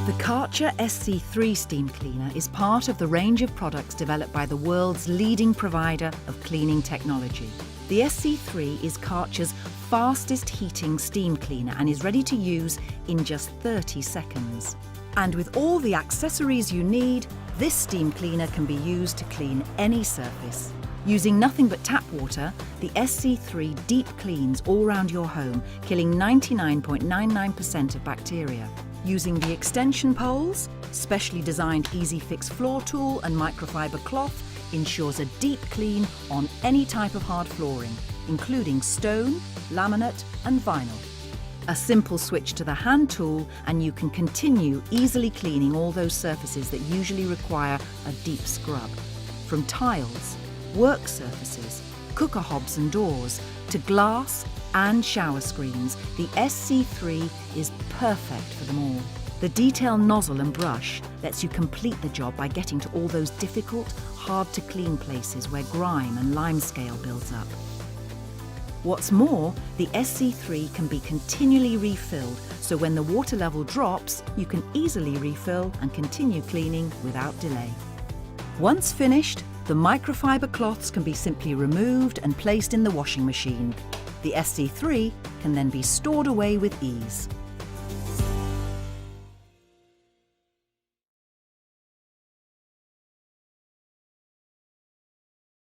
The Karcher SC3 steam cleaner is part of the range of products developed by the world's leading provider of cleaning technology. The SC3 is Karcher's fastest heating steam cleaner and is ready to use in just 30 seconds. And with all the accessories you need, this steam cleaner can be used to clean any surface. Using nothing but tap water, the SC3 deep cleans all around your home, killing 99.99% of bacteria. Using the extension poles, specially designed EasyFix floor tool and microfiber cloth ensures a deep clean on any type of hard flooring, including stone, laminate and vinyl. A simple switch to the hand tool and you can continue easily cleaning all those surfaces that usually require a deep scrub. From tiles, work surfaces, cooker hobs and doors, to glass and shower screens, the SC3 is perfect for them all. The detail nozzle and brush lets you complete the job by getting to all those difficult, hard-to-clean places where grime and limescale builds up. What's more, the SC3 can be continually refilled, so when the water level drops, you can easily refill and continue cleaning without delay. Once finished, the microfiber cloths can be simply removed and placed in the washing machine. The SC3 can then be stored away with ease.